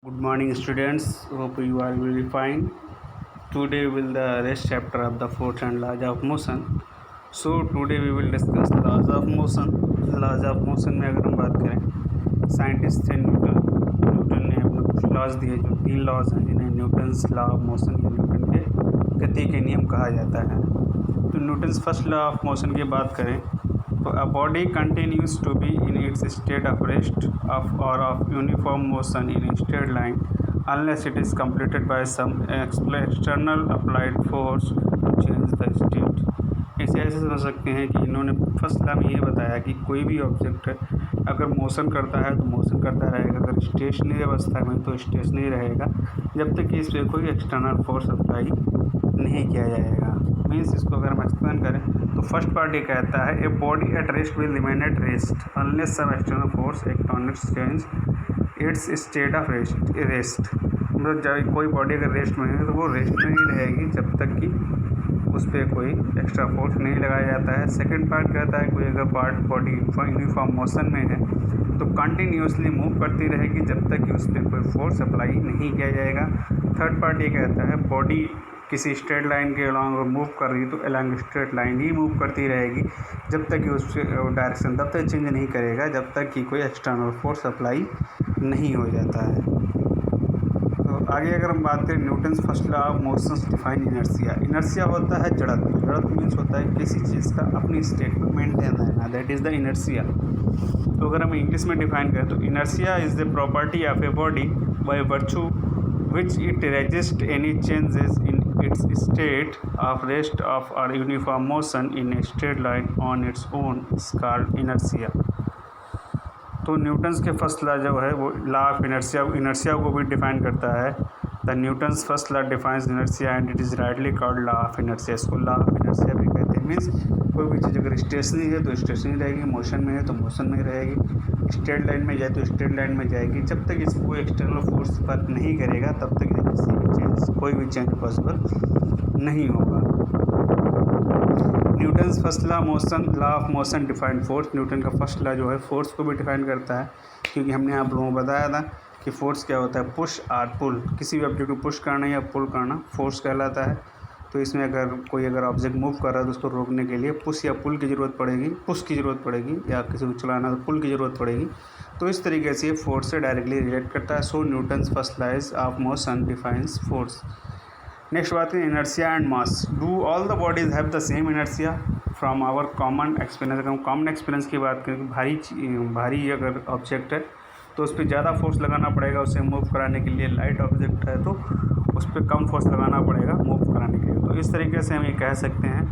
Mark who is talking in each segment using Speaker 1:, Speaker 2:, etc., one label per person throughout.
Speaker 1: Good morning, students. Hope you are very fine. Today will the rest chapter of the fourth and laws of motion. So today we will discuss laws of motion. Laws of motion में अगर हम बात करें, scientist थे Newton ने अपने कुछ laws दिए जो 3 लॉज हैं जिन्हें न्यूटन्स लॉ ऑफ मोशन या न्यूटन के गति के नियम कहा जाता है। तो Newton's first law of motion की बात करें तो a body continues to be in its state of rest of uniform motion in a straight line unless it is completed by some external applied force to change the state। इसे ऐसे समझ सकते हैं कि इन्होंने फर्स्ट लॉ में ये बताया कि कोई भी ऑब्जेक्ट अगर मोशन करता है तो मोशन करता रहेगा, अगर स्टेशनरी अवस्था में तो स्टेशनरी रहेगा जब तक कि इस पर कोई एक्सटर्नल फोर्स अप्लाई नहीं किया जाएगा। मीन्स इसको अगर हम एक्सप्लेन करें तो फर्स्ट पार्ट ये कहता है a body at rest will remain at rest unless some external force act on its change its state of rest. मतलब जब कोई बॉडी अगर रेस्ट में है तो वो रेस्ट में ही रहेगी जब तक कि उस पर कोई एक्स्ट्रा फोर्स नहीं लगाया जाता है। सेकंड पार्ट कहता है कोई अगर बॉडी यूनिफॉर्म मोशन में है तो कंटिन्यूसली मूव करती रहेगी जब तक कि उस पर कोई फोर्स अप्लाई नहीं किया जाएगा। थर्ड पार्ट ये कहता है बॉडी किसी स्ट्रेट लाइन के अलॉन्ग मूव कर रही है तो अलॉन्ग स्ट्रेट लाइन ही मूव करती रहेगी जब तक कि उस डायरेक्शन तब तक चेंज नहीं करेगा जब तक कि कोई एक्सटर्नल फोर्स अप्लाई नहीं हो जाता है। तो आगे अगर हम बात करें Newton's first law of motions define inertia. Inertia होता है जड़त्व। जड़त्व मीन्स होता है किसी चीज़ का अपनी स्टेट में मेंटेन रहना, दैट इज़ द इनर्शिया। तो अगर हम इंग्लिश में डिफाइन करें तो inertia is the property of a body by virtue which it resists any changes in its state of rest of or uniform motion in a straight line on its own is called inertia। तो Newton's के first law जो है वो law of inertia को भी define करता है। The Newton's first law defines inertia and it is rightly called law of inertia. इसको लॉ ऑफ इनर्शिया भी कहते हैं। मीन्स कोई भी चीज़ अगर स्टेशनरी है तो स्टेशनरी रहेगी, मोशन में है तो मोशन में रहेगी, स्ट्रेट लाइन में जाए तो स्ट्रेट लाइन में जाएगी जब तक इसको कोई एक्सटर्नल फोर्स पर नहीं करेगा तब तक किसी भी चेंज कोई भी चेंज पॉसिबल नहीं होगा। Newton's first law of motion defined force. Newton का फर्स्ट लॉ जो है फोर्स को भी डिफाइन करता है, क्योंकि हमने आप लोगों को बताया था कि फोर्स क्या होता है, पुश और पुल। किसी भी ऑब्जेक्ट को पुश करना या पुल करना फोर्स कहलाता है। तो इसमें अगर ऑब्जेक्ट मूव कर रहा है तो उसको रोकने के लिए पुश या पुल की ज़रूरत पड़ेगी, पुश की ज़रूरत पड़ेगी, या किसी को चलाना तो पुल की ज़रूरत पड़ेगी। तो इस तरीके से ये फोर्स से डायरेक्टली रिलेट करता है। So Newton's first law of motion defines force. Next बात है inertia and mass. Do all the bodies have the same inertia from our common experience. अगर हम कॉमन एक्सपीरियंस की बात करें, भारी अगर ऑब्जेक्ट है तो उस पर ज़्यादा फोर्स लगाना पड़ेगा उसे मूव कराने के लिए। लाइट ऑब्जेक्ट है तो उस पर कम फोर्स लगाना पड़ेगा मूव कराने के लिए। तो इस तरीके से हम ये कह सकते हैं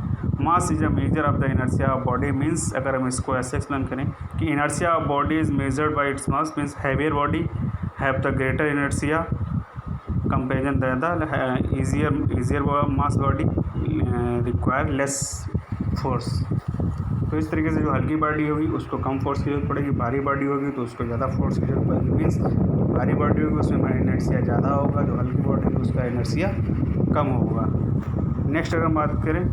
Speaker 1: mass is a measure of the inertia of body. Means अगर हम इसको ऐसे एक्सप्लेन करें कि inertia of body is measured by its mass. Means heavier body have the greater inertia comparison the easier mass body require less force. तो इस तरीके से जो हल्की बॉडी होगी उसको कम फोर्स की जरूरत पड़ेगी, भारी बॉडी होगी तो उसको ज़्यादा फोर्स की जरूरत पड़ेगी। मीन्स भारी बॉडी होगी उसमें इनर्शिया ज़्यादा होगा, जो हल्की बॉडी होगी उसका इनर्शिया कम होगा। नेक्स्ट अगर हम बात करें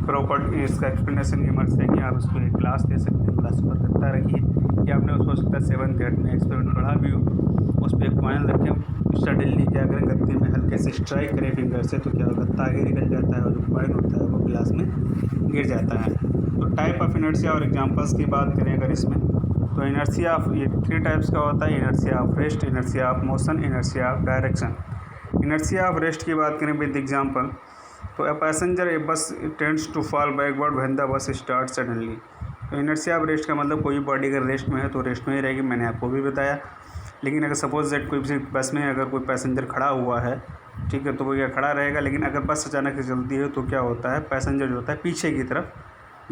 Speaker 1: प्रॉपर्टी, इसका एक्सप्लेनेशन की मर्ज है कि आप उसको एक क्लास दे सकते हैं, क्लास पर रखता रखिए या आपने उसको सकता है 7th 8th में एक्सपेरिमेंट पढ़ा भी हो, उस पर एक कॉइन रखें, सडनली क्या करें गत्ते में हल्के से स्ट्राइक करें फिंगर से तो क्या गत्ता आगे निकल जाता है और जो कॉइन होता है वो गिलास में गिर जाता है। तो टाइप ऑफ इनर्शिया और एग्जांपल्स की बात करें अगर इसमें तो इनर्शिया ऑफ ये 3 टाइप्स का होता है। Inertia of rest, inertia of motion, inertia of direction. Inertia of rest की बात करें विद एग्जांपल तो ए passenger a bus tends to fall backward when the bus start suddenly. तो इनर्शिया ऑफ रेस्ट का मतलब कोई बॉडी अगर रेस्ट में है तो रेस्ट में ही रहेगी, मैंने आपको भी बताया। लेकिन अगर सपोज दैट कोई भी बस में अगर कोई पैसेंजर खड़ा हुआ है, ठीक है, तो वो क्या खड़ा रहेगा। लेकिन अगर बस अचानक से चलती है तो क्या होता है, पैसेंजर जो होता है पीछे की तरफ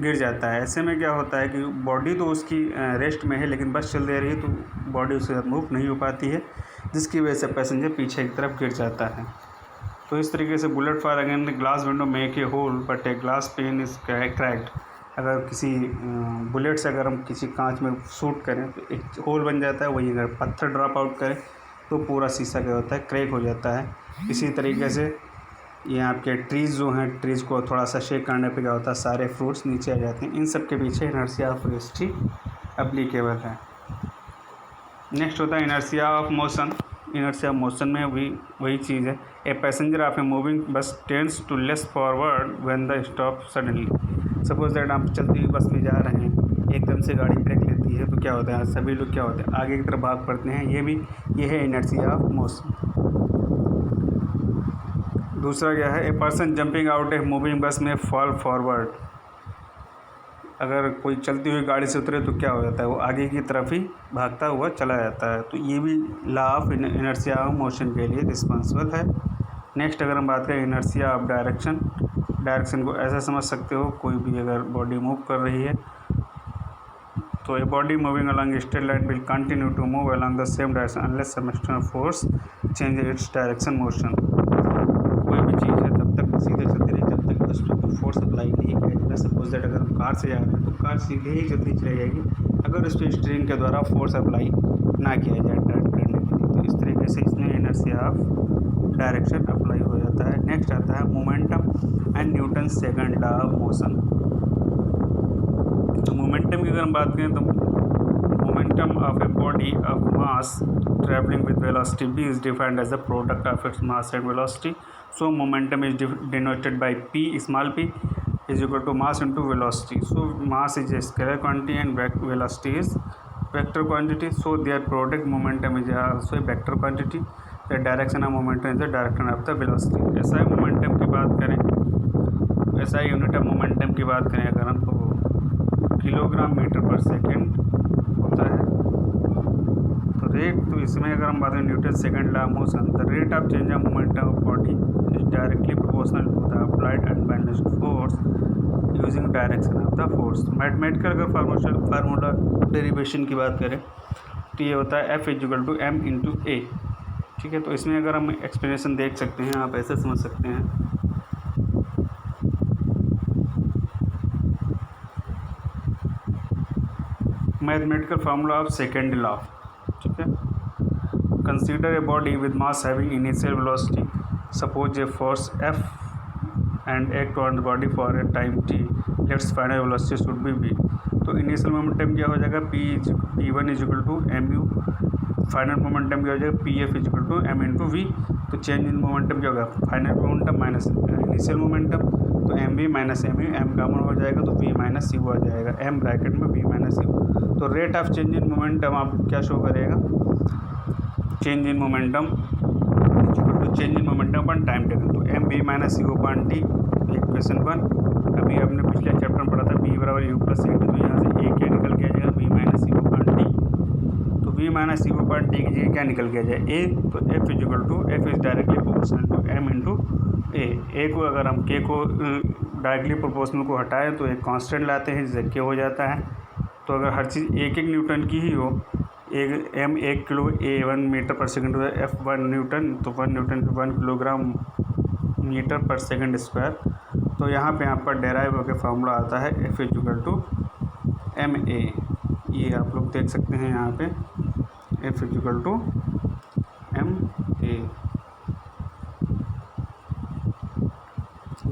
Speaker 1: गिर जाता है। ऐसे में क्या होता है कि बॉडी तो उसकी रेस्ट में है लेकिन बस चल दे रही है तो बॉडी उसके साथ मूव नहीं हो पाती है, जिसकी वजह से पैसेंजर पीछे की तरफ गिर जाता है। तो इस तरीके से bullet fire again glass window make a hole but a glass pane is cracked. अगर किसी बुलेट से अगर हम किसी कांच में शूट करें तो एक होल बन जाता है, वही अगर पत्थर ड्रॉप आउट करें तो पूरा शीशा क्या होता है, क्रैक हो जाता है। इसी तरीके से ये आपके ट्रीज़ जो हैं, ट्रीज़ को थोड़ा सा शेक करने पे क्या होता है, सारे फ्रूट्स नीचे आ जाते हैं। इन सब के पीछे इनर्शिया ऑफ रेस्ट ही एप्लीकेबल है। नेक्स्ट होता है inertia of motion. Inertia of motion में भी वही चीज़ है। A passenger of a moving bus tends to less forward when the stop suddenly. Suppose that आप चलती हुई बस में जा रहे हैं, एकदम से गाड़ी ब्रेक लेती है तो क्या होता है, सभी लोग क्या होते हैं, आगे की तरफ भाग पड़ते हैं। ये है इनर्शिया ऑफ मोशन। दूसरा क्या है, a person jumping out A moving बस में फॉल फॉरवर्ड। अगर कोई चलती हुई गाड़ी से उतरे तो क्या हो जाता है, वो आगे की तरफ ही भागता हुआ चला जाता है। तो ये भी law of inertia of motion के लिए रिस्पॉन्सिबल है। नेक्स्ट अगर हम बात करें इनर्शिया ऑफ डायरेक्शन, डायरेक्शन को ऐसा समझ सकते हो, कोई भी अगर बॉडी मूव कर रही है तो a body moving along straight line will continue to move along the same direction unless some external force change its direction motion. कोई भी चीज़ है तब तक सीधे चलती रही जब तक उस पर फोर्स अप्लाई नहीं किया जाएगा। सपोज दैट अगर हम कार से जा रहे हैं तो कार सीधे ही चलती चली जाएगी अगर उस पर स्टीयरिंग के द्वारा फोर्स अप्लाई ना किया जाए टर्न करने के लिए। तो इस तरीके से इसमें इनर्शिया ऑफ डायरेक्शन अप्लाई हो जाता है। नेक्स्ट आता है momentum and Newton second law of motion. तो मोमेंटम की अगर हम बात करें तो momentum of a body of mass traveling with velocity v is defined as the product of its mass and velocity. So momentum is denoted by p, small p is equal to mass into velocity. So mass is a scalar quantity and velocity is vector quantity. So their product momentum is also a vector quantity. The direction of momentum is the direction of the velocity. SI momentum की बात करें, SI unit of momentum की बात करें अगर हम तो kilogram metre पर सेकेंड होता है। तो रेट, तो इसमें अगर हम बात करें Newton second law of motion, the rate of change of momentum of body is directly proportional to the applied unbalanced force using direction of the force. Mathematical अगर फार्मूला डेरिवेशन की बात करें तो ये होता है F equal to m into A. ठीक है, तो इसमें अगर हम एक्सप्लेनेशन देख सकते हैं, आप ऐसे समझ सकते हैं। Mathematical formula of second law. ठीक है, consider a body with mass having initial velocity, suppose a force F and act on the body for a time t, let's final velocity should be v। तो initial momentum क्या हो जाएगा, p1 is equal to mu, final momentum क्या हो जाएगा pf is equal to m into v। तो change in momentum क्या होगा, final momentum minus initial momentum, तो mv minus mu, m common हो जाएगा तो v माइनस u आ जाएगा, m ब्रैकेट में v माइनस u। तो rate of change in momentum आपको क्या शो करेगा, change in momentum equal to change in momentum upon time taken. तो M V minus U upon T, equation 1। अभी हमने पिछले चैप्टर में पढ़ा था v बराबर यू प्लस ए टी, तो यहाँ से ए क्या निकल के आ जाएगा v minus U upon T. तो v minus U upon T की जगह क्या निकल के आ जाए ए, तो F is equal to F is directly proportional to M into A को अगर हम के को डायरेक्टली प्रोपोर्शनल को हटाएं तो एक कांस्टेंट लाते हैं जिससे के हो जाता है। तो अगर हर चीज़ एक न्यूटन की ही हो, एक m 1 किलो, a 1 मीटर पर सेकंड, f 1 न्यूटन, तो 1 न्यूटन 1 किलोग्राम मीटर पर सेकंड स्क्वायर। तो यहाँ पे आपका डेराइव होकर फार्मूला आता है f इक्वल टू ma। ये आप लोग देख सकते हैं यहाँ पे f इक्वल टू ma,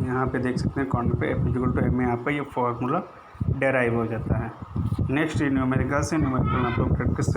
Speaker 1: यहाँ पे देख सकते हैं कॉर्नर पे f इक्वल टू ma, यहाँ पर ये फार्मूला डेराइव हो जाता है। नेक्स्ट न्यूमेरिकल से न्यूमेरिकल आप लोग प्रैक्टिस